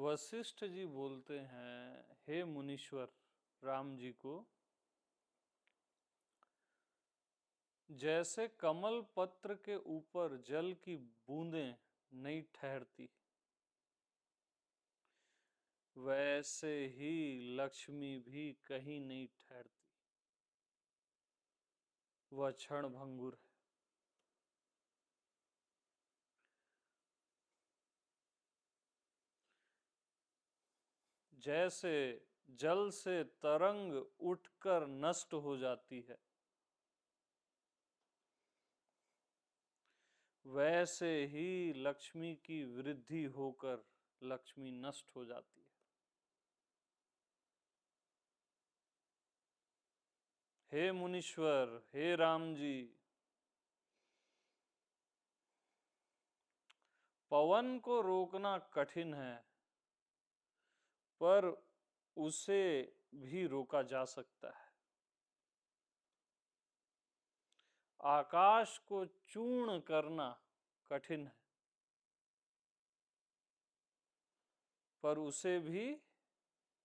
वशिष्ठ जी बोलते हैं, हे मुनीश्वर राम जी को, जैसे कमल पत्र के ऊपर जल की बूंदें नहीं ठहरती, वैसे ही लक्ष्मी भी कहीं नहीं ठहरती, वह क्षण भंगुर है। जैसे जल से तरंग उठकर नष्ट हो जाती है, वैसे ही लक्ष्मी की वृद्धि होकर लक्ष्मी नष्ट हो जाती है। हे मुनीश्वर, हे राम जी, पवन को रोकना कठिन है, पर उसे भी रोका जा सकता है। आकाश को चूर्ण करना कठिन है, पर उसे भी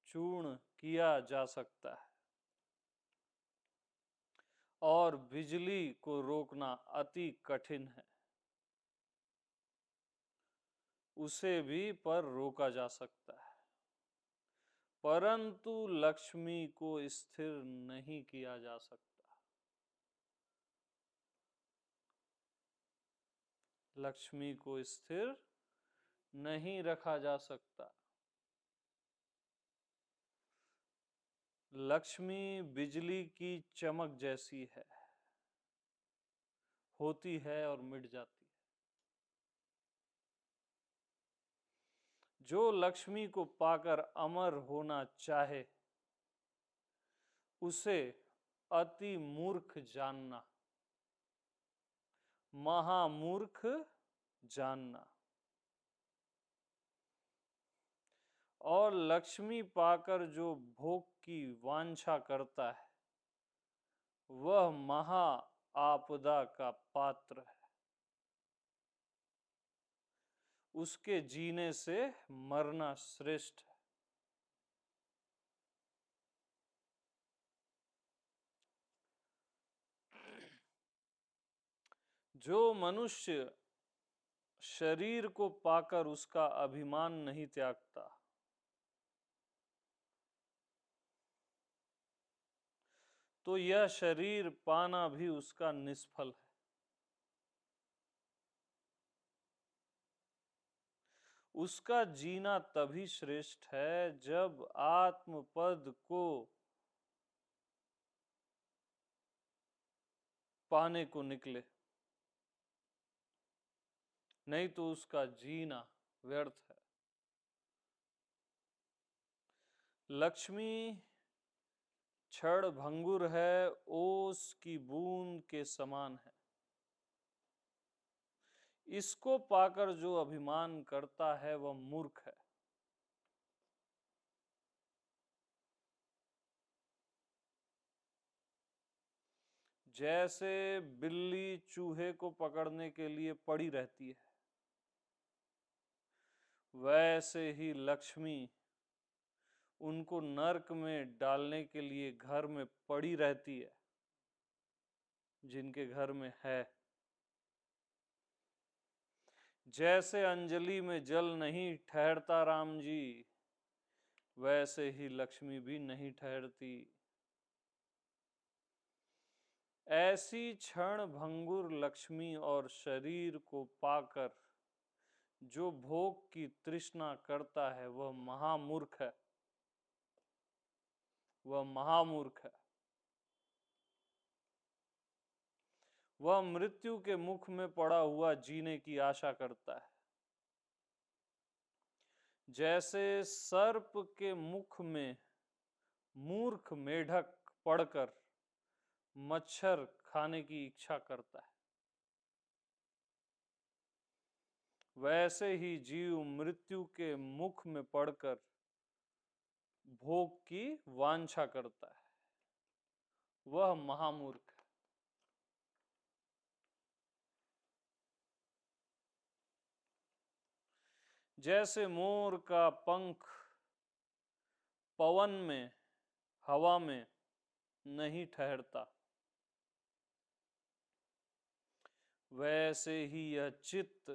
चूर्ण किया जा सकता है। और बिजली को रोकना अति कठिन है, उसे भी पर रोका जा सकता है, परंतु लक्ष्मी को स्थिर नहीं किया जा सकता। लक्ष्मी को स्थिर नहीं रखा जा सकता। लक्ष्मी बिजली की चमक जैसी है, होती है और मिट जाती है। जो लक्ष्मी को पाकर अमर होना चाहे, उसे अति मूर्ख जानना, महामूर्ख जानना। और लक्ष्मी पाकर जो भोग की वांछा करता है, वह महा आपदा का पात्र है। उसके जीने से मरना श्रेष्ठ है। जो मनुष्य शरीर को पाकर उसका अभिमान नहीं त्यागता, तो यह शरीर पाना भी उसका निष्फल है। उसका जीना तभी श्रेष्ठ है जब आत्मपद को पाने को निकले, नहीं तो उसका जीना व्यर्थ है। लक्ष्मी क्षण भंगुर है, ओस की बूंद के समान है। इसको पाकर जो अभिमान करता है वह मूर्ख है। जैसे बिल्ली चूहे को पकड़ने के लिए पड़ी रहती है, वैसे ही लक्ष्मी उनको नरक में डालने के लिए घर में पड़ी रहती है, जिनके घर में है। जैसे अंजलि में जल नहीं ठहरता राम जी, वैसे ही लक्ष्मी भी नहीं ठहरती। ऐसी क्षण भंगुर लक्ष्मी और शरीर को पाकर जो भोग की तृष्णा करता है, वह महामूर्ख है। वह महामूर्ख है। वह मृत्यु के मुख में पड़ा हुआ जीने की आशा करता है। जैसे सर्प के मुख में मूर्ख मेढक पड़कर मच्छर खाने की इच्छा करता है, वैसे ही जीव मृत्यु के मुख में पड़कर भोग की वांछा करता है। वह महामूर्ख है। जैसे मोर का पंख पवन में, हवा में नहीं ठहरता, वैसे ही यह चित्त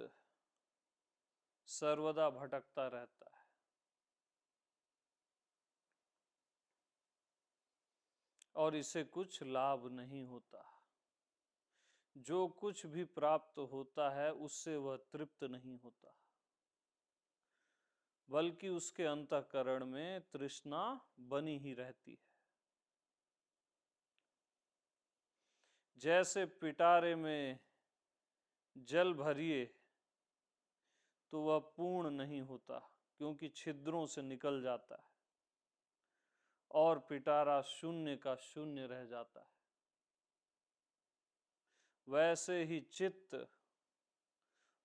सर्वदा भटकता रहता है। और इसे कुछ लाभ नहीं होता। जो कुछ भी प्राप्त होता है उससे वह तृप्त नहीं होता, बल्कि उसके अंतःकरण में तृष्णा बनी ही रहती है। जैसे पिटारे में जल भरिए तो वह पूर्ण नहीं होता, क्योंकि छिद्रों से निकल जाता है और पिटारा शून्य का शून्य रह जाता है। वैसे ही चित्त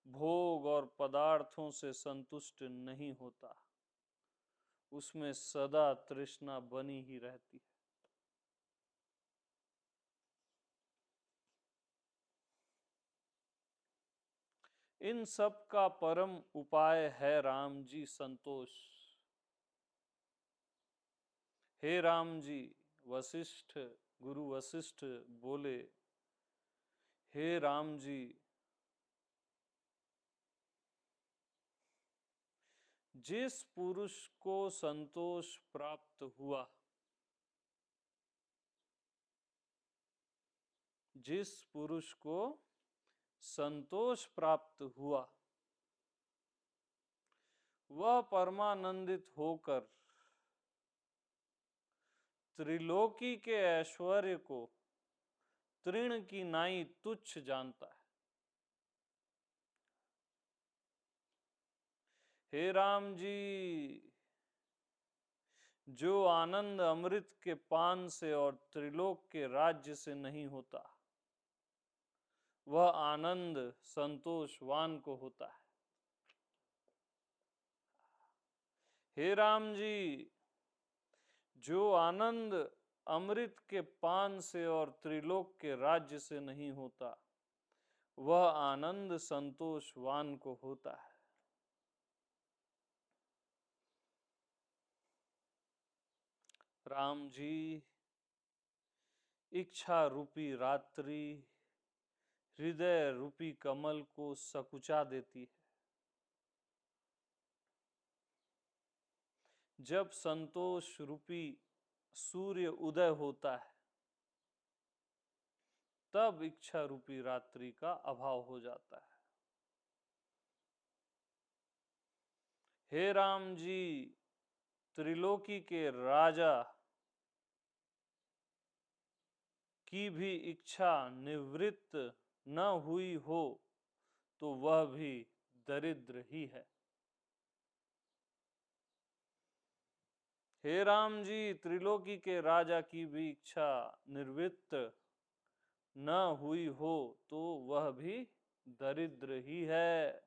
भोग और पदार्थों से संतुष्ट नहीं होता, उसमें सदा तृष्णा बनी ही रहती है। इन सब का परम उपाय है राम जी संतोष। हे राम जी, वशिष्ठ गुरु वशिष्ठ बोले, हे राम जी, जिस पुरुष को संतोष प्राप्त हुआ, जिस पुरुष को संतोष प्राप्त हुआ, वह परमानंदित होकर त्रिलोकी के ऐश्वर्य को तृण की नाई तुच्छ जानता है। हे राम जी, जो आनंद अमृत के पान से और त्रिलोक के राज्य से नहीं होता, वह आनंद संतोषवान को होता है। हे राम जी, जो आनंद अमृत के पान से और त्रिलोक के राज्य से नहीं होता, वह आनंद संतोषवान को होता है। राम जी, इच्छा रूपी रात्रि हृदय रूपी कमल को सकुचा देती है। जब संतोष रूपी सूर्य उदय होता है, तब इच्छा रूपी रात्रि का अभाव हो जाता है। हे राम जी, त्रिलोकी के राजा की भी इच्छा निवृत्त न हुई हो तो वह भी दरिद्र ही है। हे राम जी, त्रिलोकी के राजा की भी इच्छा निवृत्त न हुई हो तो वह भी दरिद्र ही है।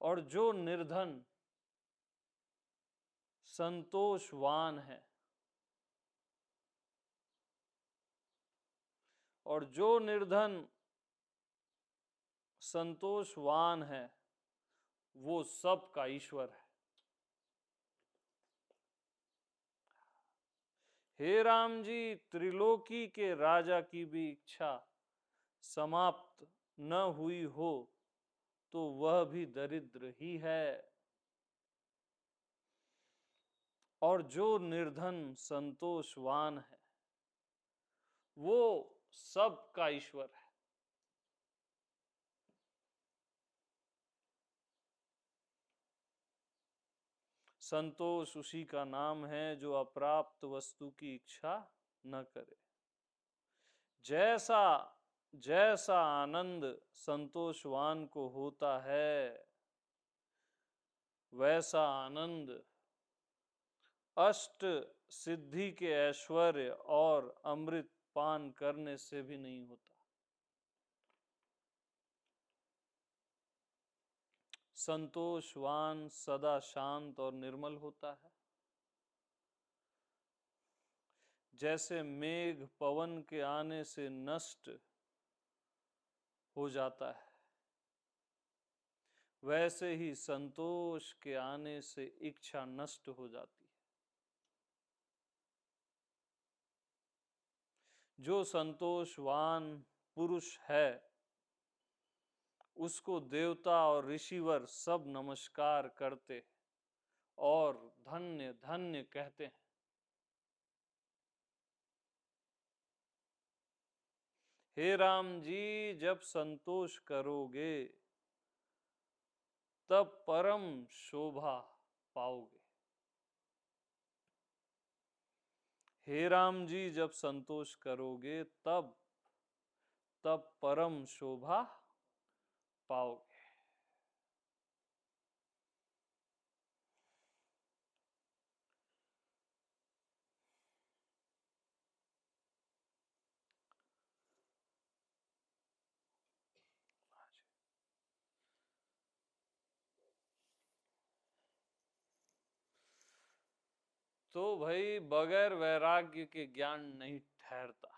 और जो निर्धन संतोषवान है, और जो निर्धन संतोषवान है, वो सब का ईश्वर है। हे राम जी, त्रिलोकी के राजा की भी इच्छा समाप्त न हुई हो तो वह भी दरिद्र ही है। और जो निर्धन संतोषवान है, वो सब का ईश्वर है। संतोष उसी का नाम है जो अप्राप्त वस्तु की इच्छा न करे। जैसा जैसा आनंद संतोषवान को होता है, वैसा आनंद अष्ट सिद्धि के ऐश्वर्य और अमृत पान करने से भी नहीं होता। संतोषवान सदा शांत और निर्मल होता है। जैसे मेघ पवन के आने से नष्ट हो जाता है, वैसे ही संतोष के आने से इच्छा नष्ट हो जाती है। जो संतोषवान पुरुष है उसको देवता और ऋषिवर सब नमस्कार करते और धन्य धन्य कहते हैं। हे राम जी, जब संतोष करोगे तब परम शोभा पाओगे। हे राम जी, जब संतोष करोगे तब परम शोभा पाओगे। तो भाई बगैर वैराग्य के ज्ञान नहीं ठहरता।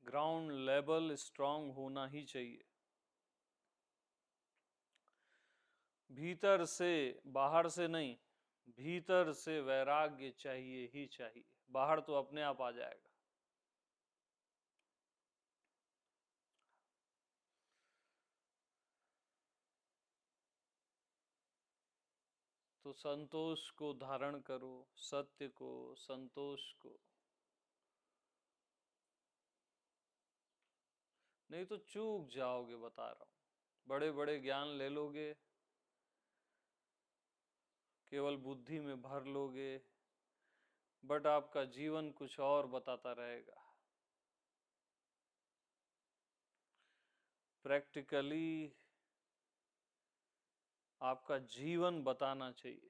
ग्राउंड लेवल स्ट्रांग होना ही चाहिए, भीतर से, बाहर से नहीं। भीतर से वैराग्य चाहिए ही चाहिए, बाहर तो अपने आप आ जाएगा। तो संतोष को धारण करो, सत्य को, संतोष को, नहीं तो चूक जाओगे। बता रहा हूं, बड़े बड़े ज्ञान ले लोगे, केवल बुद्धि में भर लोगे, बट आपका जीवन कुछ और बताता रहेगा। प्रैक्टिकली आपका जीवन बताना चाहिए।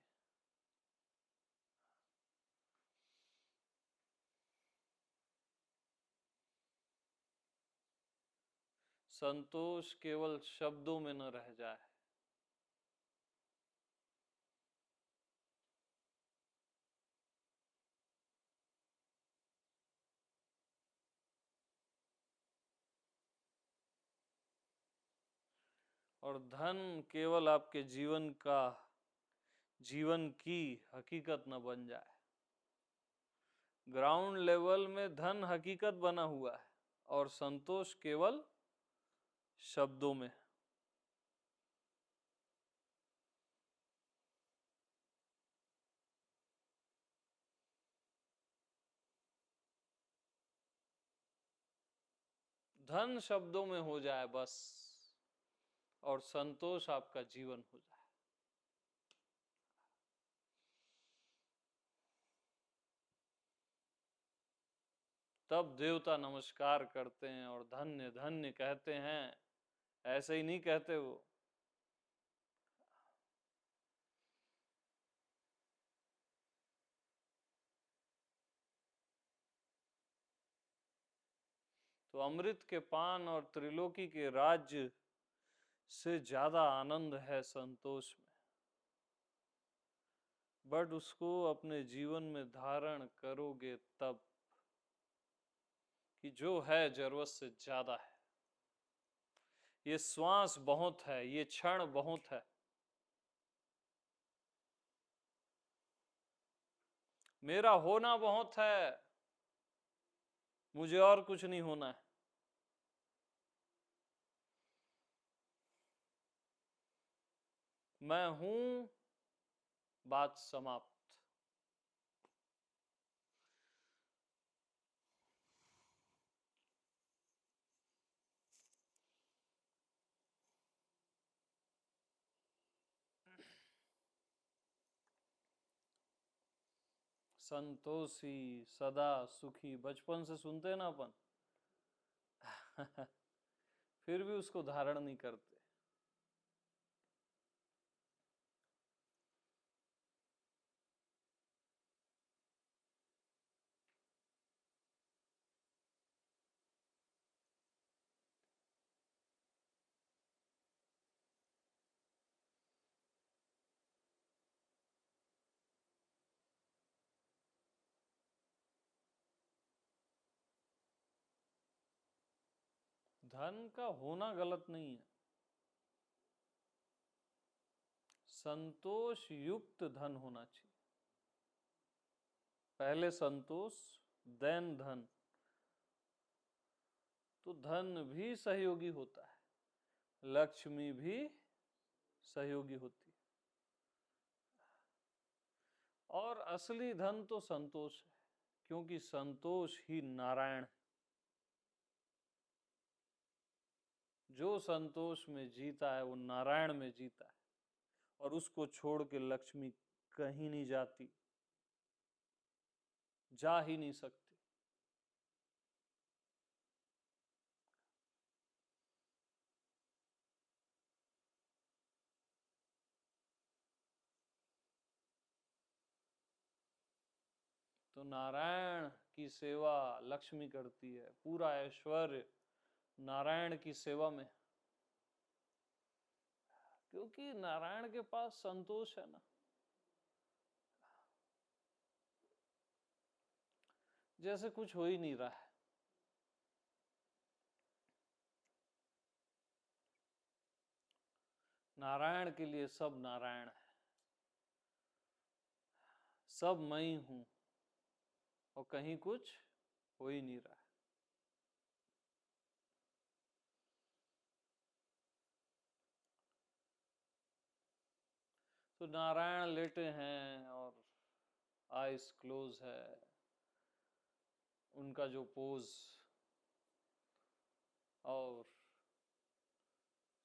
संतोष केवल शब्दों में न रह जाए। और धन केवल आपके जीवन की हकीकत न बन जाए। ग्राउंड लेवल में धन हकीकत बना हुआ है और संतोष केवल शब्दों में। धन शब्दों में हो जाए बस, और संतोष आपका जीवन हो जाए। तब देवता नमस्कार करते हैं और धन्य धन्य कहते हैं। ऐसे ही नहीं कहते वो। तो अमृत के पान और त्रिलोकी के राज्य से ज्यादा आनंद है संतोष में, बट उसको अपने जीवन में धारण करोगे तब कि जो है जरूरत से ज्यादा है। ये श्वास बहुत है, ये क्षण बहुत है, मेरा होना बहुत है, मुझे और कुछ नहीं होना है। मैं हूं, बात समाप्त। संतोषी सदा सुखी, बचपन से सुनते हैं ना अपन। फिर भी उसको धारण नहीं करते। धन का होना गलत नहीं है, संतोष युक्त धन होना चाहिए। पहले संतोष देन धन, तो धन भी सहयोगी होता है, लक्ष्मी भी सहयोगी होती है, और असली धन तो संतोष है, क्योंकि संतोष ही नारायण है। जो संतोष में जीता है वो नारायण में जीता है, और उसको छोड़ के लक्ष्मी कहीं नहीं जाती, जा ही नहीं सकती। तो नारायण की सेवा लक्ष्मी करती है, पूरा ऐश्वर्य नारायण की सेवा में, क्योंकि नारायण के पास संतोष है ना। जैसे कुछ हो ही नहीं रहा है, नारायण के लिए सब नारायण है, सब मैं ही हूं, और कहीं कुछ हो ही नहीं रहा है। तो नारायण लेटे हैं और आइज क्लोज है, उनका जो पोज, और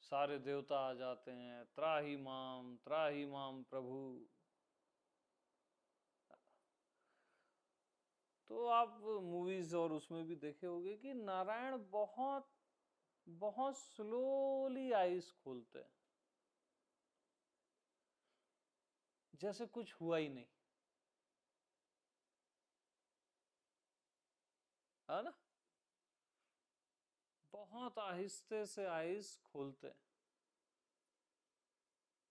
सारे देवता आ जाते हैं, त्राही माम प्रभु। तो आप मूवीज और उसमें भी देखे होंगे कि नारायण बहुत बहुत स्लोली आईज खोलते हैं, जैसे कुछ हुआ ही नहीं, है ना। बहुत आहिस्ते से आईज खोलते हैं,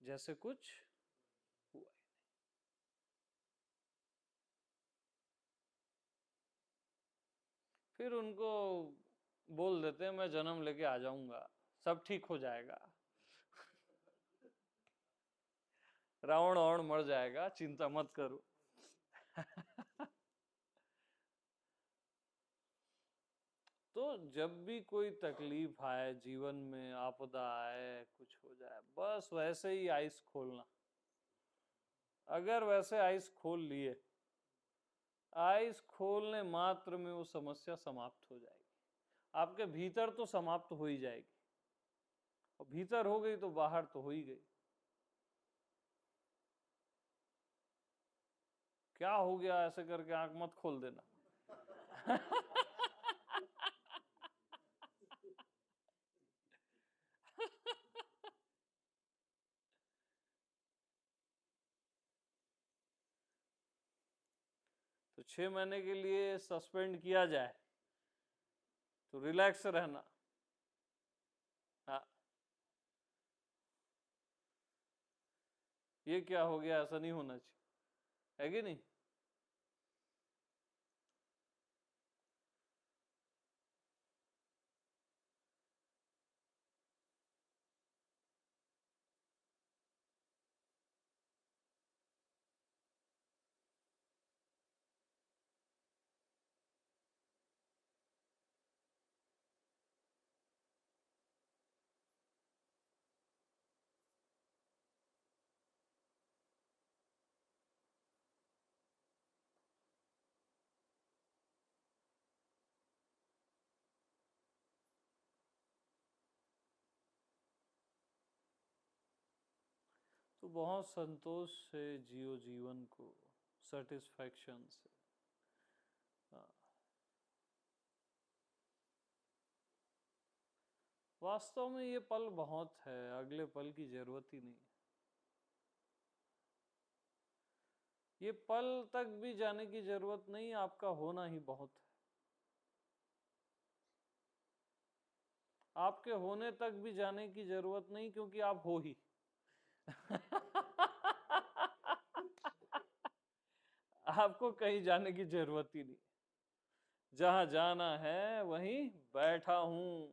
जैसे कुछ हुआ ही नहीं। फिर उनको बोल देते हैं मैं जन्म लेके आ जाऊंगा, सब ठीक हो जाएगा, रावण और मर जाएगा, चिंता मत करो। तो जब भी कोई तकलीफ आए जीवन में, आपदा आए, कुछ हो जाए, बस वैसे ही आइस खोलना। अगर वैसे आइस खोल लिए, आइस खोलने मात्र में वो समस्या समाप्त हो जाएगी, आपके भीतर तो समाप्त हो ही जाएगी, और भीतर हो गई तो बाहर तो हो ही गई। क्या हो गया ऐसे करके आंख मत खोल देना। तो 6 महीने के लिए सस्पेंड किया जाए तो रिलैक्स रहना। हाँ, ये क्या हो गया, ऐसा नहीं होना चाहिए, है कि नहीं। तो बहुत संतोष से जियो जीवन को, सेटिस्फैक्शन से। हाँ। वास्तव में ये पल बहुत है, अगले पल की जरूरत ही नहीं। ये पल तक भी जाने की जरूरत नहीं, आपका होना ही बहुत है। आपके होने तक भी जाने की जरूरत नहीं, क्योंकि आप हो ही। आपको कहीं जाने की जरूरत ही नहीं, जहां जाना है वहीं बैठा हूं।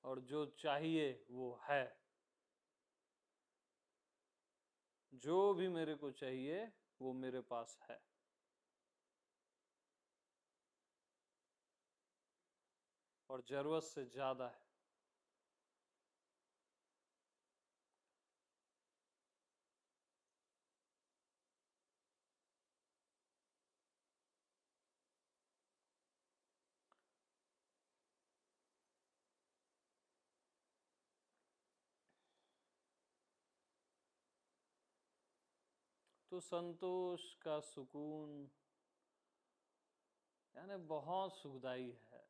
और जो चाहिए वो है। जो भी मेरे को चाहिए वो मेरे पास है। और जरूरत से ज्यादा है। तो संतोष का सुकून यानी बहुत सुखदाई है।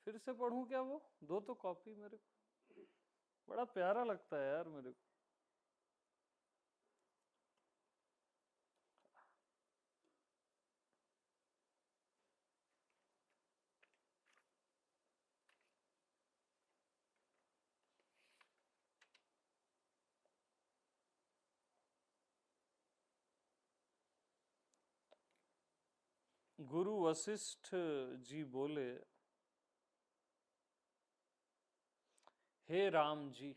फिर से पढ़ूं क्या वो? दो तो कॉपी मेरे को, बड़ा प्यारा लगता है यार मेरे को। गुरु वशिष्ठ जी बोले, हे राम जी,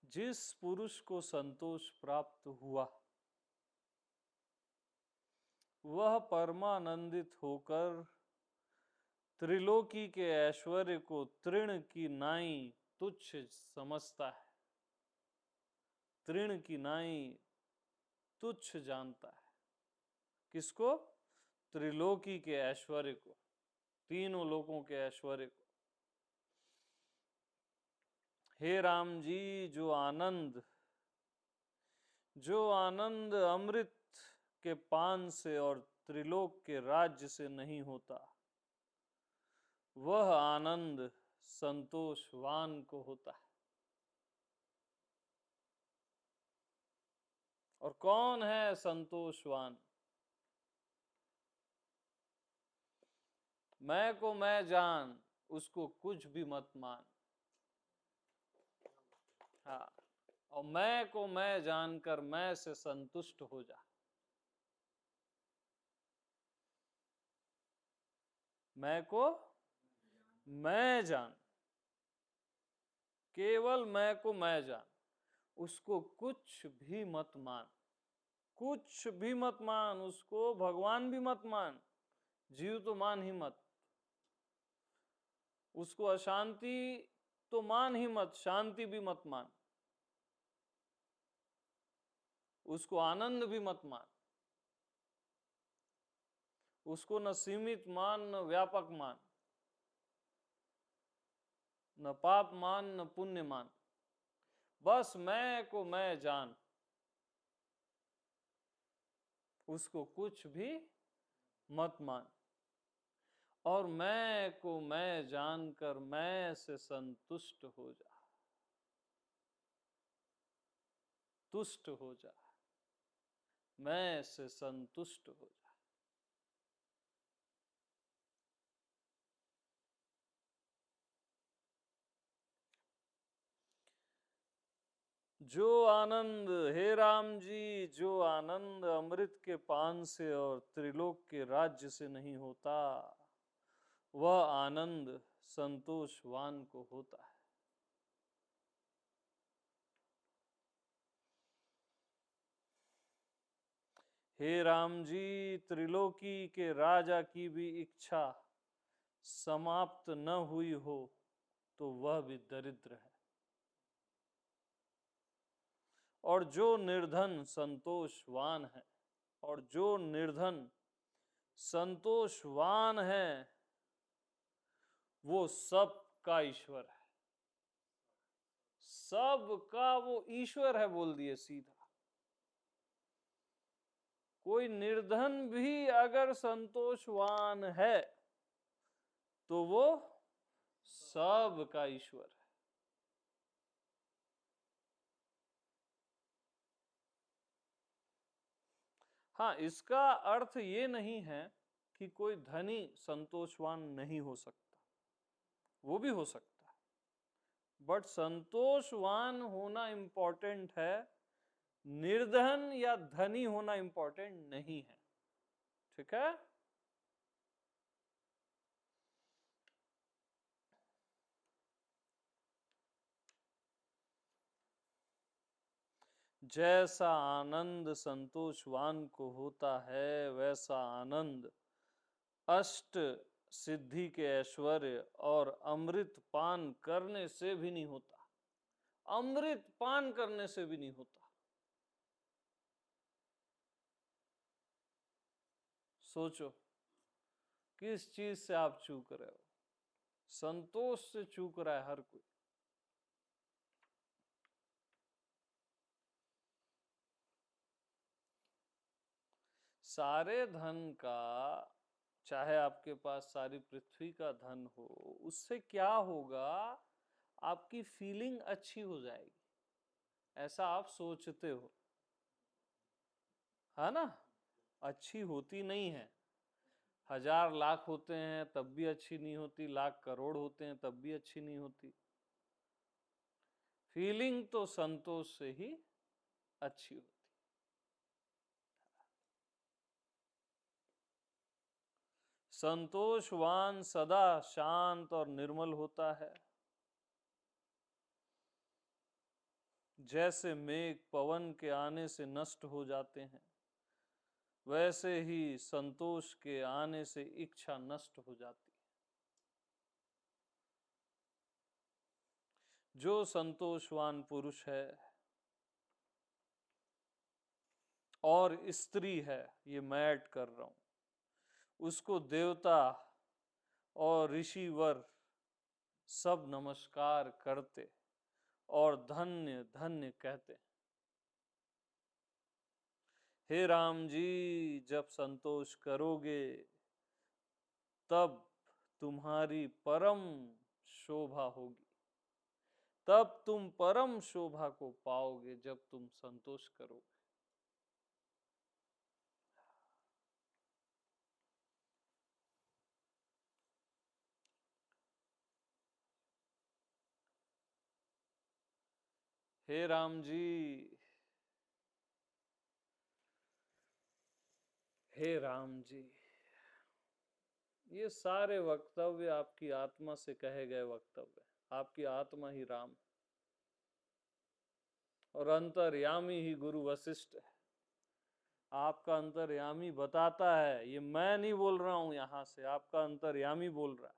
जिस पुरुष को संतोष प्राप्त हुआ वह परमानंदित होकर त्रिलोकी के ऐश्वर्य को तृण की नाई तुच्छ समझता है, तृण की नाई तुच्छ जानता है। किसको? त्रिलोकी के ऐश्वर्य को, तीनों लोकों के ऐश्वर्य को। हे राम जी, जो आनंद अमृत के पान से और त्रिलोक के राज्य से नहीं होता, वह आनंद संतोषवान को होता है। और कौन है संतोषवान? मैं को मैं जान, उसको कुछ भी मत मान। हाँ, और मैं को मैं जानकर मैं से संतुष्ट हो जा। मैं को मैं जान, केवल मैं को मैं जान, उसको कुछ भी मत मान। कुछ भी मत मान, उसको भगवान भी मत मान, जीव तो मान ही मत। उसको अशांति तो मान ही मत, शांति भी मत मान। उसको आनंद भी मत मान। उसको न सीमित मान न व्यापक मान, न पाप मान न पुण्य मान। बस मैं को मैं जान, उसको कुछ भी मत मान। और मैं को मैं जानकर मैं से संतुष्ट हो जा, तुष्ट हो जा, मैं से संतुष्ट हो जा। जो आनंद, हे राम जी, जो आनंद अमृत के पान से और त्रिलोक के राज्य से नहीं होता, वह आनंद संतोषवान को होता है। हे राम जी, त्रिलोकी के राजा की भी इच्छा समाप्त न हुई हो तो वह भी दरिद्र है। और जो निर्धन संतोषवान है, और जो निर्धन संतोषवान है, वो सबका ईश्वर है। सबका वो ईश्वर है बोल दिए सीधा। कोई निर्धन भी अगर संतोषवान है तो वो सब का ईश्वर है। हाँ, इसका अर्थ ये नहीं है कि कोई धनी संतोषवान नहीं हो सकता, वो भी हो सकता है, बट संतोषवान होना इंपॉर्टेंट है, निर्धन या धनी होना इंपॉर्टेंट नहीं है। ठीक है। जैसा आनंद संतोषवान को होता है, वैसा आनंद अष्ट सिद्धि के ऐश्वर्य और अमृत पान करने से भी नहीं होता। अमृत पान करने से भी नहीं होता। सोचो, किस चीज से आप चूक रहे हो? संतोष से चूक रहा है हर कोई। सारे धन का, चाहे आपके पास सारी पृथ्वी का धन हो, उससे क्या होगा? आपकी फीलिंग अच्छी हो जाएगी, ऐसा आप सोचते हो, है ना? अच्छी होती नहीं है। 1000 लाख होते हैं तब भी अच्छी नहीं होती, लाख करोड़ होते हैं तब भी अच्छी नहीं होती। फीलिंग तो संतोष से ही अच्छी होती। संतोषवान सदा शांत और निर्मल होता है। जैसे मेघ पवन के आने से नष्ट हो जाते हैं, वैसे ही संतोष के आने से इच्छा नष्ट हो जाती है। जो संतोषवान पुरुष है और स्त्री है, ये मैं ऐड कर रहा हूं, उसको देवता और ऋषिवर सब नमस्कार करते और धन्य धन्य कहते। हे राम जी, जब संतोष करोगे तब तुम्हारी परम शोभा होगी। तब तुम परम शोभा को पाओगे जब तुम संतोष करोगे। हे राम जी, हे राम जी, ये सारे वक्तव्य आपकी आत्मा से कहे गए वक्तव्य। आपकी आत्मा ही राम और अंतर्यामी ही गुरु वशिष्ठ है। आपका अंतर्यामी बताता है, ये मैं नहीं बोल रहा हूं, यहां से आपका अंतर्यामी बोल रहा है।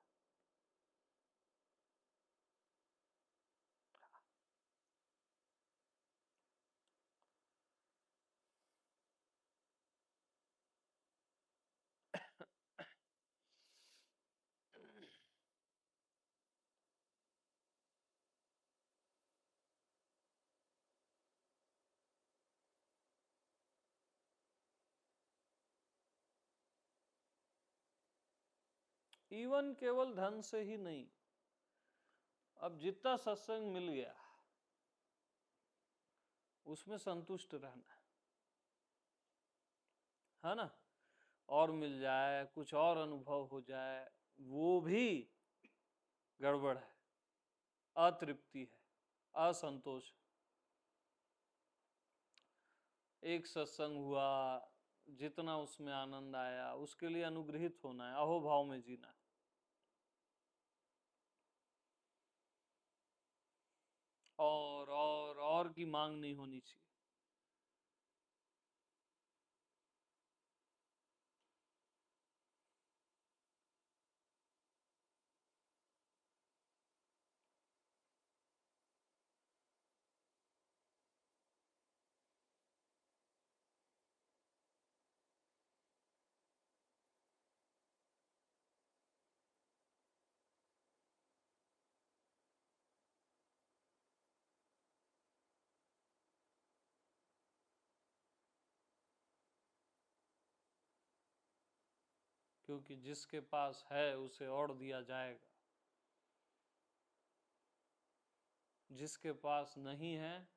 इवन केवल धन से ही नहीं, अब जितना सत्संग मिल गया उसमें संतुष्ट रहना है ना? और मिल जाए, कुछ और अनुभव हो जाए, वो भी गड़बड़ है, अतृप्ति है, असंतोष। एक सत्संग हुआ, जितना उसमें आनंद आया उसके लिए अनुग्रहित होना है, अहोभाव में जीना है। और की मांग नहीं होनी चाहिए। क्योंकि जिसके पास है उसे और दिया जाएगा। जिसके पास नहीं है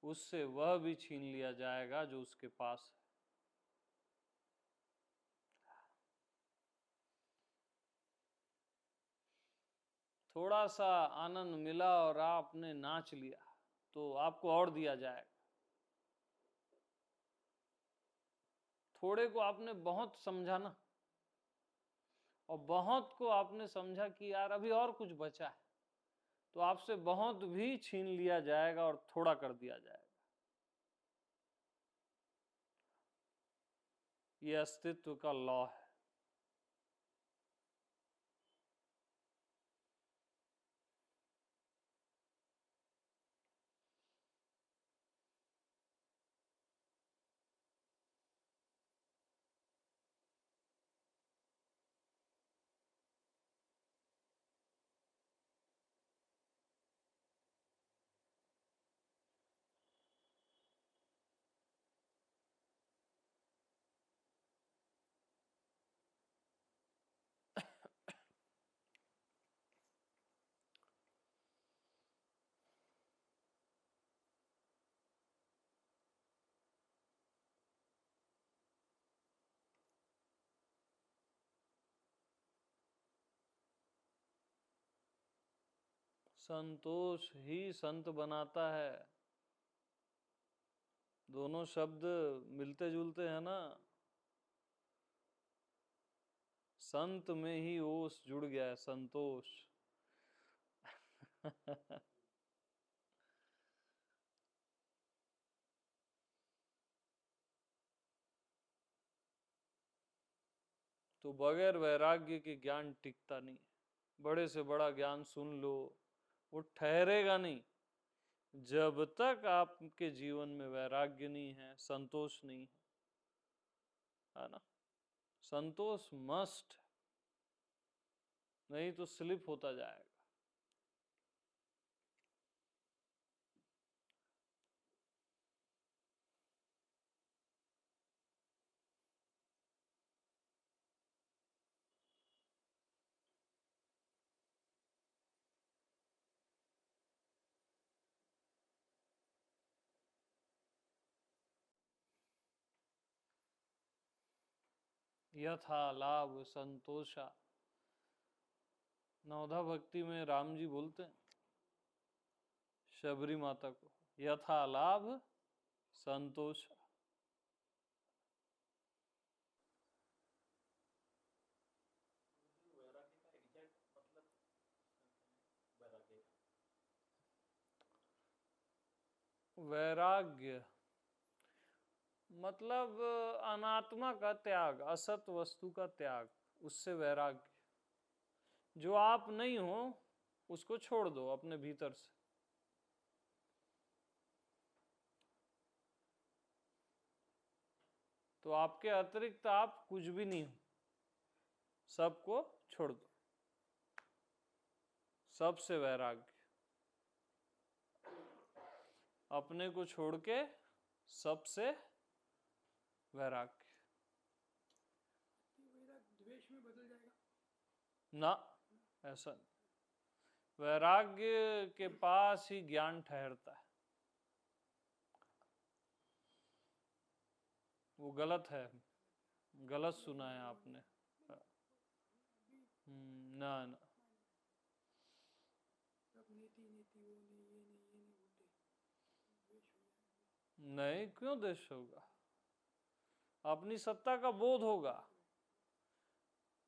उससे वह भी छीन लिया जाएगा जो उसके पास है। थोड़ा सा आनंद मिला और आपने नाच लिया तो आपको और दिया जाएगा। थोड़े को आपने बहुत समझा ना, और बहुत को आपने समझा कि यार अभी और कुछ बचा है, तो आपसे बहुत भी छीन लिया जाएगा और थोड़ा कर दिया जाएगा। ये अस्तित्व का लॉ है। संतोष ही संत बनाता है। दोनों शब्द मिलते जुलते हैं ना। संत में ही ओस जुड़ गया है, संतोष। तो बगैर वैराग्य के ज्ञान टिकता नहीं। बड़े से बड़ा ज्ञान सुन लो, वो ठहरेगा नहीं जब तक आपके जीवन में वैराग्य नहीं है, संतोष नहीं है ना। संतोष मस्ट, नहीं तो स्लिप होता जाएगा। यथा लाभ संतोषा, नवधा भक्ति में राम जी बोलते हैं शबरी माता को, यथा लाभ संतोष। वैराग्य मतलब अनात्मा का त्याग, असत वस्तु का त्याग, उससे वैराग्य। जो आप नहीं हो उसको छोड़ दो अपने भीतर से। तो आपके अतिरिक्त आप कुछ भी नहीं हो, सबको छोड़ दो, सबसे वैराग्य। अपने को छोड़ के सबसे वैराग्य। द्वेष में बदल जाएगा ना, ऐसा नहीं। वैराग्य के पास ही ज्ञान ठहरता है। वो गलत है, गलत सुना है आपने। ना ना, नीति नीति वो नहीं, ये नहीं, ये नहीं बोलते, द्वेष हो जाएगा। नहीं, क्यों द्वेष होगा? अपनी सत्ता का बोध होगा।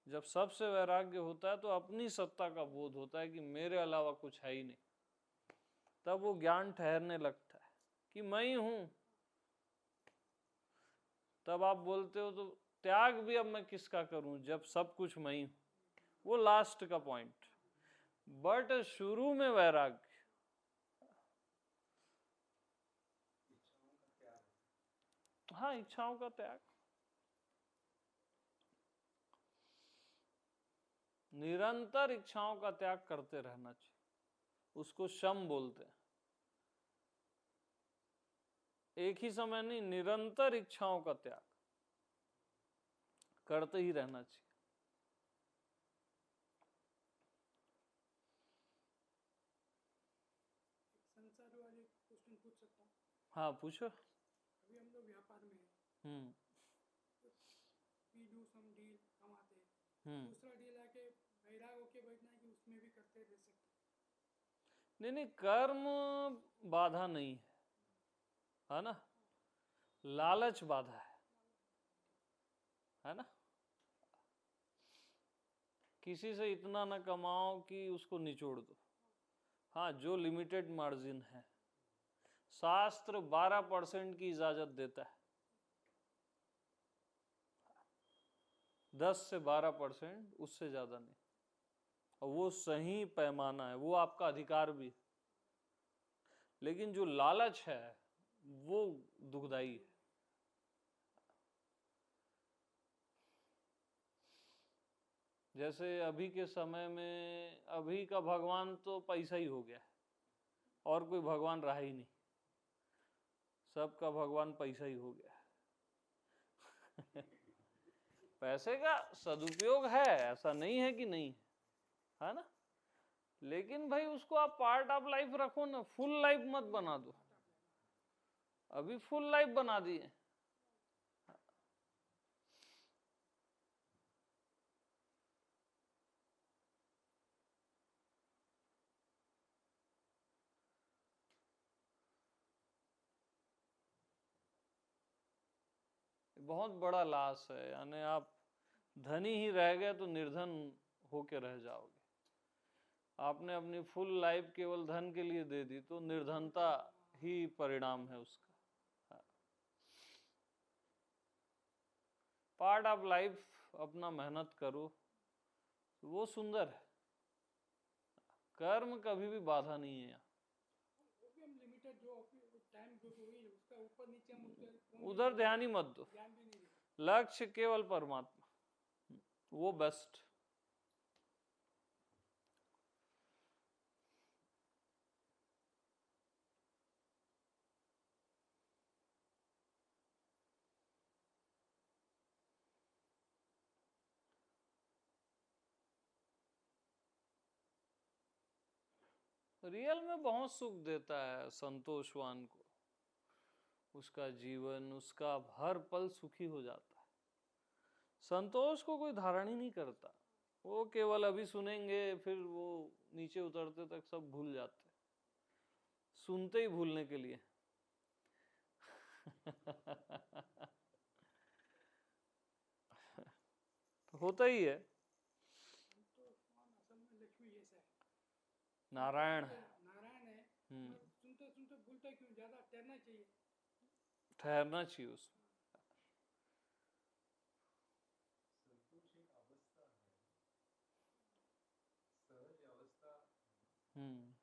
जब सबसे वैराग्य होता है तो अपनी सत्ता का बोध होता है कि मेरे अलावा कुछ है ही नहीं। तब वो ज्ञान ठहरने लगता है कि मैं ही हूं। तब आप बोलते हो तो त्याग भी अब मैं किसका करूं जब सब कुछ मैं ही हूं। वो लास्ट का पॉइंट। बट शुरू में वैराग्य, हाँ, इच्छाओं का त्याग। निरंतर इच्छाओं का त्याग करते रहना चाहिए, उसको शम बोलते हैं। एक ही समय नहीं, निरंतर इच्छाओं का त्याग करते ही रहना चाहिए। हाँ पूछो। अभी हम लोग व्यापार में हैं, हम्म वी डू सम डील, कमाते हैं, हम्म दूसरा डील आके बैराग होके बैठना है कि उसमें भी करते रह सकते हैं। नहीं नहीं, कर्म बाधा नहीं है ना, लालच बाधा है ना। किसी से इतना ना कमाओ कि उसको निचोड़ दो। हाँ, जो लिमिटेड मार्जिन है, शास्त्र 12% की इजाजत देता है, 10 से 12%, उससे ज्यादा नहीं। और वो सही पैमाना है, वो आपका अधिकार भी है। लेकिन जो लालच है वो दुखदाई है। जैसे अभी के समय में अभी का भगवान तो पैसा ही हो गया है, और कोई भगवान रहा ही नहीं, सबका भगवान पैसा ही हो गया है। पैसे का सदुपयोग है, ऐसा नहीं है कि नहीं है ना, लेकिन भाई उसको आप पार्ट ऑफ लाइफ रखो ना, फुल लाइफ मत बना दो। अभी फुल लाइफ बना दिए। बहुत बड़ा लॉस है, यानी आप धनी ही रह गए तो निर्धन होके रह जाओगे। आपने अपनी फुल लाइफ केवल धन के लिए दे दी तो निर्धनता ही परिणाम है उसका। पार्ट ऑफ लाइफ अपना मेहनत करो, वो सुंदर है। कर्म कभी भी बाधा नहीं है। वो भी हम लिमिटेड जो टाइम जो हुई उसका ऊपर नीचे हम उसके उधर ध्यान ही मत दो, ध्यान भी नहीं देते। लक्ष्य केवल परमात्मा, वो बेस्ट। रियल में बहुत सुख देता है संतोषवान को, उसका जीवन, उसका हर पल सुखी हो जाता है। संतोष को कोई धारण ही नहीं करता, वो केवल अभी सुनेंगे, फिर वो नीचे उतरते तक सब भूल जाते, सुनते ही भूलने के लिए। तो होता ही है। संतोषवान असल में लक्ष्मी जैसा है, नारायण है। नारायण है। हम्म, सुनते सुनते भूलता क्यों, ज्यादा तैरना चाहिए। ठहरना चाहिए उसमें। संतोष एक अवस्था है, सहज अवस्था। हम्म,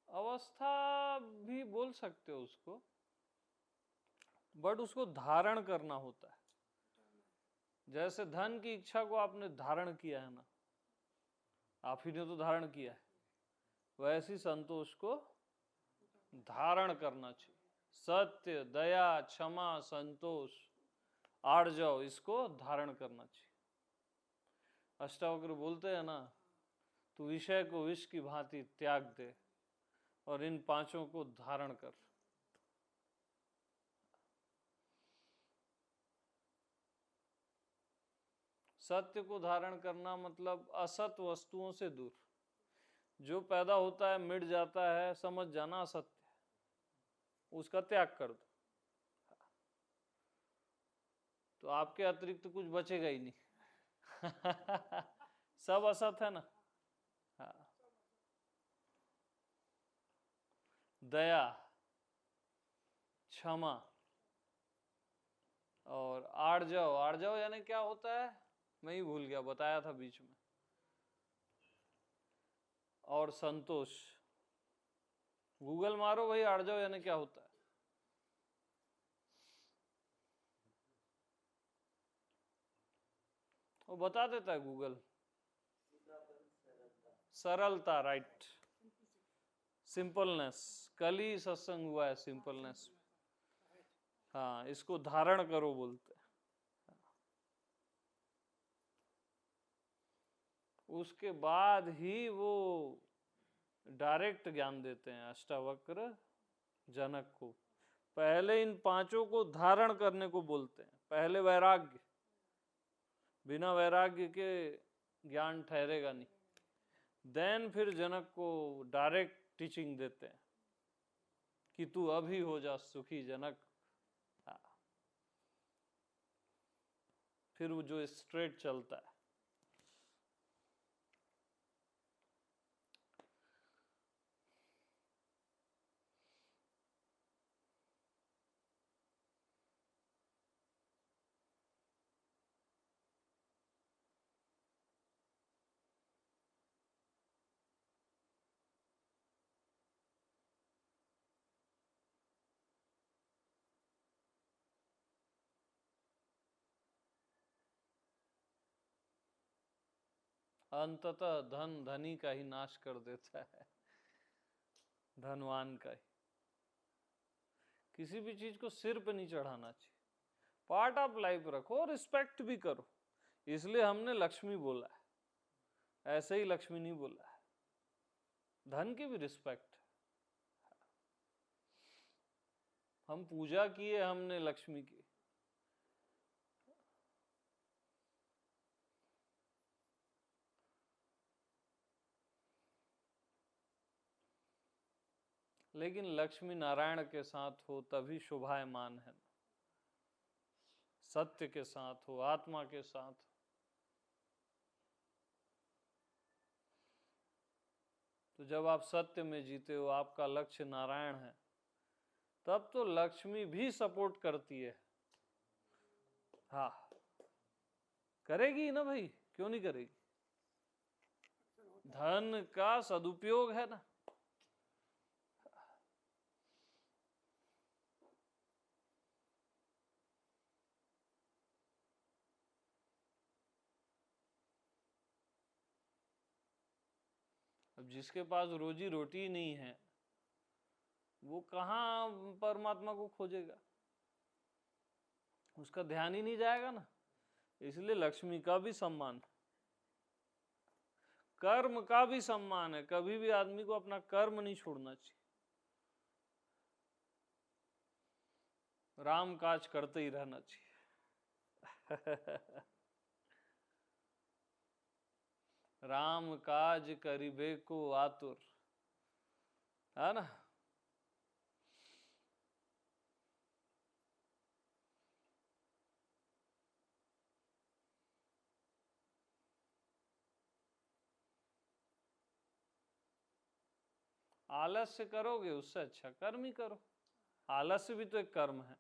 अवस्था भी बोल सकते हो उसको, बट उसको धारण करना होता है। जैसे धन की इच्छा को आपने धारण किया है ना, आप ही ने तो धारण किया है, वैसी संतोष को धारण करना चाहिए। सत्य, दया, क्षमा, संतोष, आर्जव, इसको धारण करना चाहिए। अष्टावक्र बोलते हैं ना, तू विषय को विष की भांति त्याग दे और इन पांचों को धारण कर। सत्य को धारण करना मतलब असत वस्तुओं से दूर, जो पैदा होता है मिट जाता है, समझ जाना असत्य है, उसका त्याग कर दो, तो आपके अतिरिक्त कुछ बचेगा ही नहीं। सब असत है ना। हाँ, दया, क्षमा और आर्जव। आर्जव यानी क्या होता है, मैं ही भूल गया, बताया था बीच में। और संतोष, गूगल मारो भाई, आर्जव यानी क्या होता है। वो बता देता है गूगल। सरलता, राइट, सिंपलनेस। कल ही सत्संग हुआ है सिंपलनेस। हाँ, इसको धारण करो बोलते हैं। उसके बाद ही वो डायरेक्ट ज्ञान देते हैं अष्टावक्र। जनक को। पहले इन पांचों को धारण करने को बोलते हैं। पहले वैराग्य, बिना वैराग्य के ज्ञान ठहरेगा नहीं। देन फिर जनक को डायरेक्ट टीचिंग देते हैं कि तू अभी हो जा सुखी जनक। फिर वो जो स्ट्रेट चलता है। अंततः धन धनी का ही नाश कर देता है, धनवान का ही। किसी भी चीज को सिर पे नहीं चढ़ाना चाहिए, पार्ट ऑफ लाइफ रखो, रिस्पेक्ट भी करो। इसलिए हमने लक्ष्मी बोला है, ऐसे ही लक्ष्मी नहीं बोला है। धन की भी रिस्पेक्ट। हम पूजा किए हमने लक्ष्मी की। लेकिन लक्ष्मी नारायण के साथ हो तभी शोभायमान है, सत्य के साथ हो, आत्मा के साथ। तो जब आप सत्य में जीते हो, आपका लक्ष्य नारायण है, तब तो लक्ष्मी भी सपोर्ट करती है। हाँ, करेगी ना भाई, क्यों नहीं करेगी। धन का सदुपयोग है ना। अब जिसके पास रोजी रोटी नहीं है, वो कहाँ परमात्मा को खोजेगा, उसका ध्यान ही नहीं जाएगा ना। इसलिए लक्ष्मी का भी सम्मान, कर्म का भी सम्मान है। कभी भी आदमी को अपना कर्म नहीं छोड़ना चाहिए, राम काज करते ही रहना चाहिए। राम काज करिबे को आतुर, है ना। आलस्य करोगे उससे अच्छा कर्म ही करो। आलस्य भी तो एक कर्म है।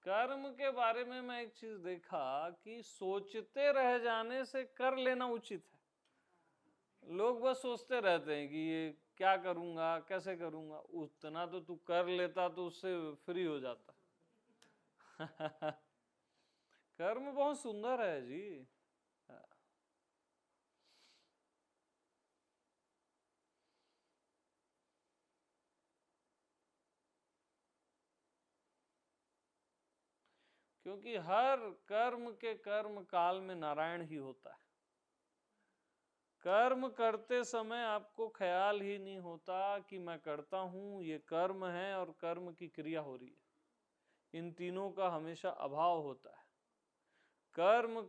कर्म के बारे में मैं एक चीज देखा कि सोचते रह जाने से कर लेना उचित है। लोग बस सोचते रहते हैं कि ये क्या करूंगा, कैसे करूंगा। उतना तो तू कर लेता तो उससे फ्री हो जाता। कर्म बहुत सुंदर है जी। क्योंकि हर कर्म के कर्म काल में नारायण ही होता है। कर्म करते समय आपको ख्याल ही नहीं होता कि मैं करता हूं, ये कर्म है और कर्म की क्रिया हो रही है। इन तीनों का हमेशा अभाव होता है। कर्म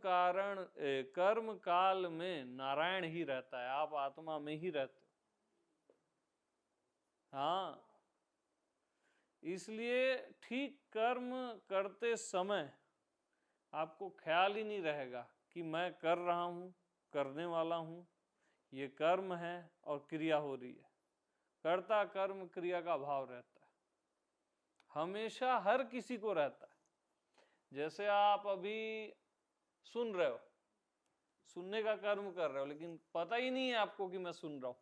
काल में नारायण ही रहता है, आप आत्मा में ही रहते हो। हाँ, इसलिए ठीक कर्म करते समय आपको ख्याल ही नहीं रहेगा कि मैं कर रहा हूं, करने वाला हूं, ये कर्म है और क्रिया हो रही है। कर्ता कर्म क्रिया का भाव रहता है, हमेशा हर किसी को रहता है। जैसे आप अभी सुन रहे हो, सुनने का कर्म कर रहे हो, लेकिन पता ही नहीं है आपको कि मैं सुन रहा हूं।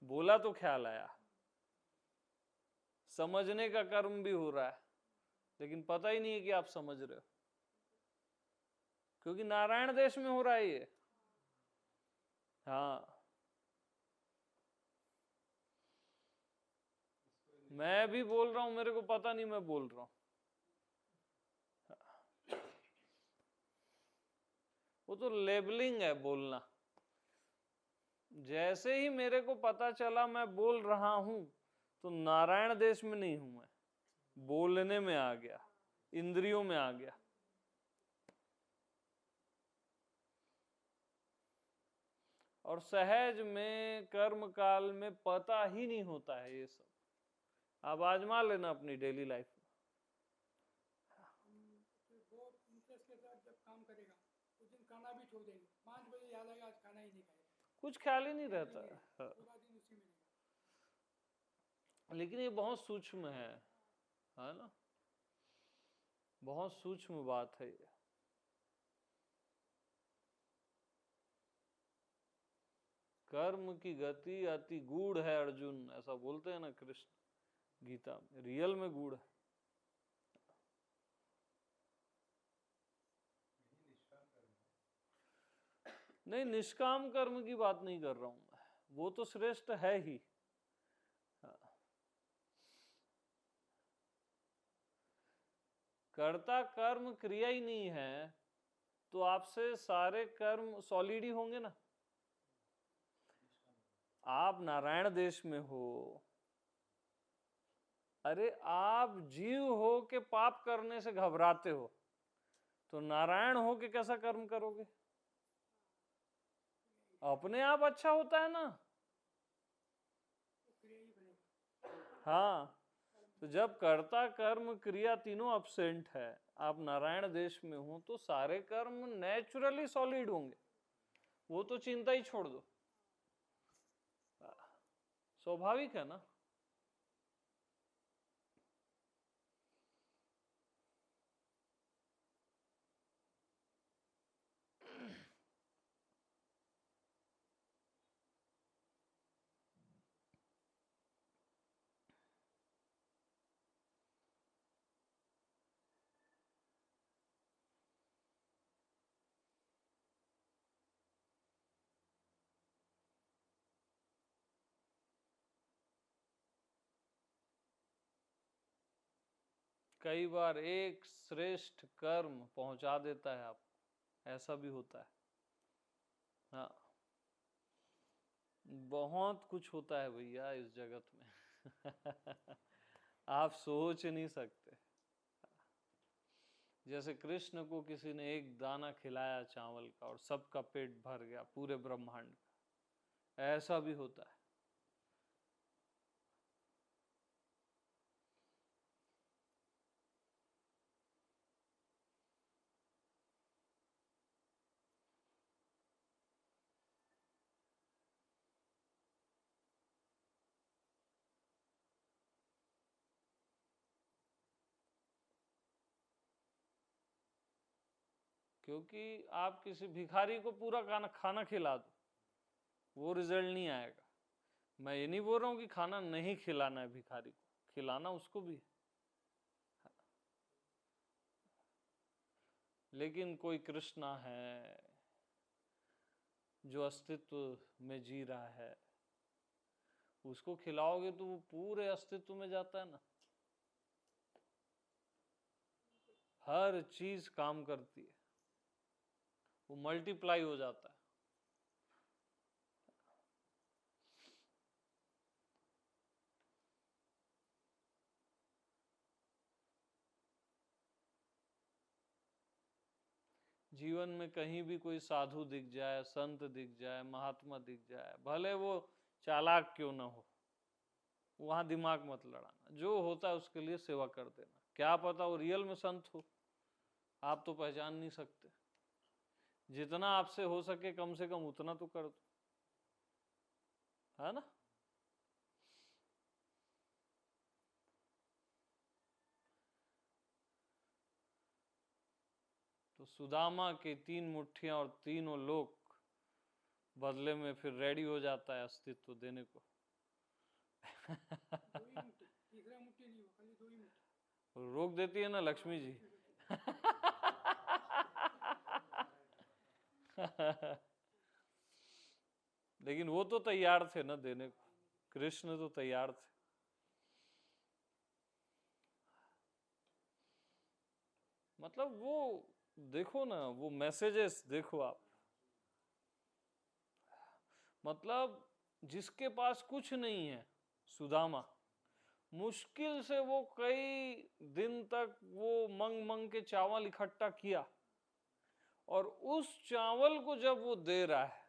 बोला तो ख्याल आया। समझने का कर्म भी हो रहा है, लेकिन पता ही नहीं है कि आप समझ रहे हो, क्योंकि नारायण देश में हो रहा है ये। हाँ, मैं भी बोल रहा हूं, मेरे को पता नहीं मैं बोल रहा हूं। वो वो तो लेबलिंग है बोलना। जैसे ही मेरे को पता चला मैं बोल रहा हूं तो नारायण देश में नहीं हूं मैं, बोलने में आ गया, इंद्रियों में आ गया। और सहज में कर्म काल में पता ही नहीं होता है ये सब। आप आजमा लेना अपनी डेली लाइफ में। बहुत इंटरेस्ट के साथ जब काम करेगा उस दिन खाना भी छोड़ देंगे, 5 बजे याद आएगा आज खाना ही नहीं खाएगा, कुछ ख्याल ही नहीं रहता है। पूरा दिन उसी में रहेगा। लेकिन ये बहुत सूक्ष्म है ना, बहुत सूक्ष्म बात है ये। कर्म की गति अति गूढ़ है अर्जुन, ऐसा बोलते हैं ना कृष्ण गीता में, रियल में गूढ़ है। नहीं, निष्काम कर्म की बात नहीं कर रहा हूं मैं, वो तो श्रेष्ठ है ही। कर्ता कर्म क्रिया ही नहीं है तो आपसे सारे कर्म सॉलिड ही होंगे ना। आप नारायण देश में हो, अरे आप जीव हो के पाप करने से घबराते हो, तो नारायण हो के कैसा कर्म करोगे? अपने आप अच्छा होता है ना। हाँ, तो जब कर्ता कर्म क्रिया तीनों अब्सेंट है, आप नारायण देश में हो, तो सारे कर्म नेचुरली सॉलिड होंगे, वो तो चिंता ही छोड़ दो, स्वाभाविक है ना। कई बार एक श्रेष्ठ कर्म पहुंचा देता है आपको, ऐसा भी होता है। हाँ, बहुत कुछ होता है भैया इस जगत में आप सोच नहीं सकते। जैसे कृष्ण को किसी ने एक दाना खिलाया चावल का और सबका पेट भर गया, पूरे ब्रह्मांड का, ऐसा भी होता है। क्योंकि आप किसी भिखारी को पूरा खाना खिला दो, वो रिजल्ट नहीं आएगा। मैं ये नहीं बोल रहा हूं कि खाना नहीं खिलाना है भिखारी को, खिलाना उसको भी, लेकिन कोई कृष्णा है जो अस्तित्व में जी रहा है, उसको खिलाओगे तो वो पूरे अस्तित्व में जाता है ना। हर चीज काम करती है, वो मल्टीप्लाई हो जाता है। जीवन में कहीं भी कोई साधु दिख जाए, संत दिख जाए, महात्मा दिख जाए, भले वो चालाक क्यों ना हो, वहां दिमाग मत लड़ाना, जो होता है उसके लिए सेवा कर देना। क्या पता वो रियल में संत हो, आप तो पहचान नहीं सकते। जितना आपसे हो सके कम से कम उतना तो कर दो, है ना। तो सुदामा की 3 मुट्ठियां और तीनों लोग बदले में फिर रेडी हो जाता है अस्तित्व देने को। 2 ही मुट्ठी, तीसरा मुट्ठी नहीं हुआ, खाली 2 ही मुट्ठी रोक देती है ना लक्ष्मी जी लेकिन वो तो तैयार थे ना देने को, कृष्ण तो तैयार थे। मतलब वो देखो ना, वो मैसेजेस देखो आप, मतलब जिसके पास कुछ नहीं है, सुदामा, मुश्किल से वो कई दिन तक वो मंग मंग के चावल इकट्ठा किया, और उस चावल को जब वो दे रहा है,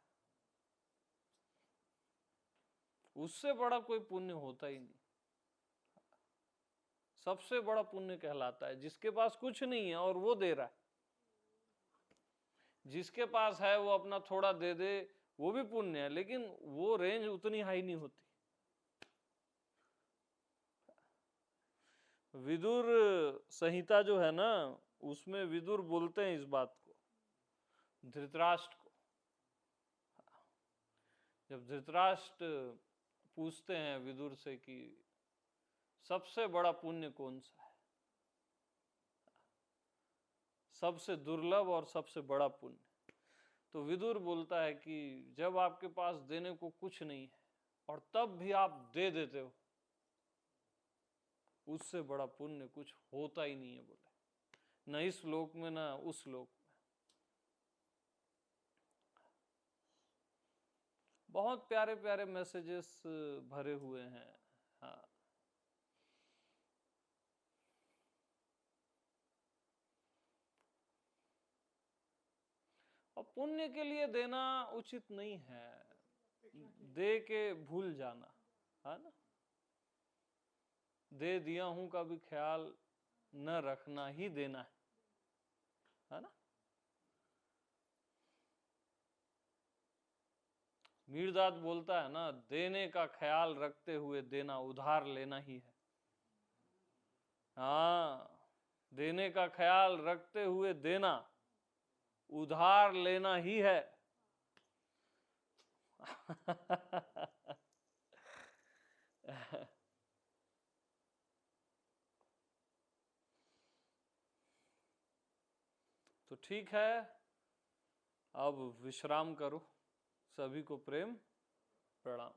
उससे बड़ा कोई पुण्य होता ही नहीं। सबसे बड़ा पुण्य कहलाता है जिसके पास कुछ नहीं है और वो दे रहा है। जिसके पास है वो अपना थोड़ा दे दे, वो भी पुण्य है, लेकिन वो रेंज उतनी हाई नहीं होती। विदुर संहिता जो है ना, उसमें विदुर बोलते हैं इस बात को धृतराष्ट्र को। जब धृतराष्ट्र पूछते हैं विदुर से कि सबसे बड़ा पुण्य कौन सा है, सबसे दुर्लभ और सबसे बड़ा पुण्य, तो विदुर बोलता है कि जब आपके पास देने को कुछ नहीं है और तब भी आप दे देते हो, उससे बड़ा पुण्य कुछ होता ही नहीं है। बोले न इस लोक में न उस लोक में। बहुत प्यारे प्यारे मैसेजेस भरे हुए हैं। हाँ, और पुण्य के लिए देना उचित नहीं है, दे के भूल जाना, है ना। दे दिया हूं का भी ख्याल न रखना ही देना है ना। मीरदाद बोलता है ना, देने का ख्याल रखते हुए देना उधार लेना ही है। हाँ, देने का ख्याल रखते हुए देना उधार लेना ही है। तो ठीक है, अब विश्राम करो। सभी को प्रेम प्रणाम।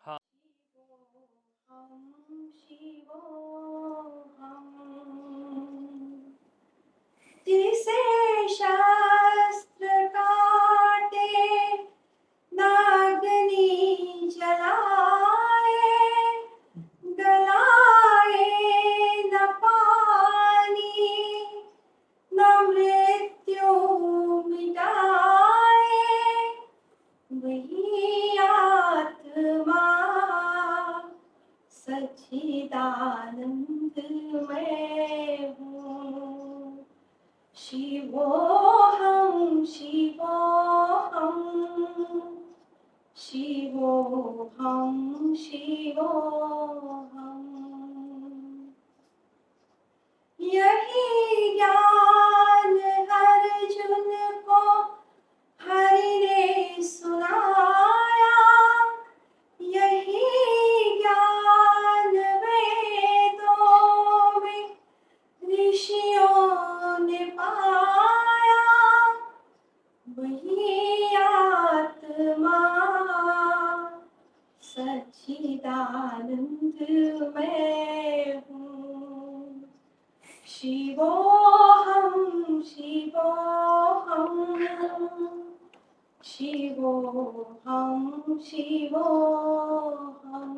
हाँ, जिसे शास्त्र काटे नागनी जलाए, गलाए न पानी न मृत्यु मिटाए, वही आत्मा सच्चिदानंद मैं हूँ। शिवोहम शिवोहम शिवोहम शिवोहम। यही ज्ञान अर्जुन को हरि ने सुनाया, यही ज्ञान वेदों में ऋषियों ने पाया, वही आत्मा सच्चिदानंद मैं हूँ। शिवोहम शिवोहम शिवोहम शिवोहम।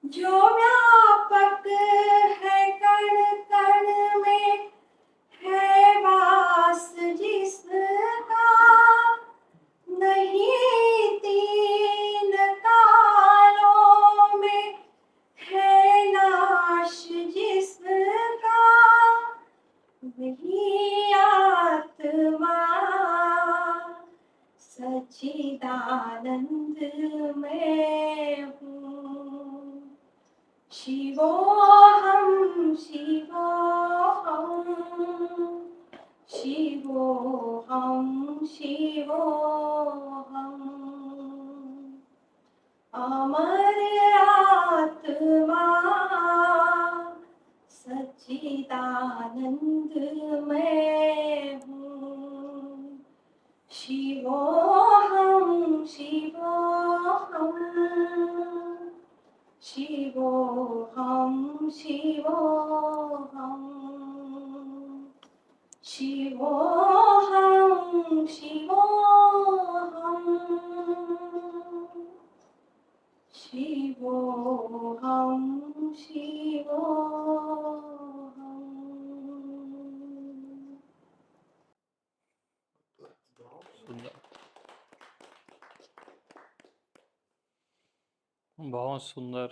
जो व्यापक है कण कण में, है वास जिसका, नहीं तीन कालों में है नाश जिसका, वही आत्मा सच्चिदानंद मैं हूँ। शिवोहम शिवोहम शिवोहम शिवोहम। अमर आत्मा सच्चिदानंद मैं हूँ। शिवोहम शिवोहम शिवोहम शिवोहम। शिवोऽहं शिवोऽहं शिवोऽहं शिवोऽहं। सुंदर, बहुत सुंदर।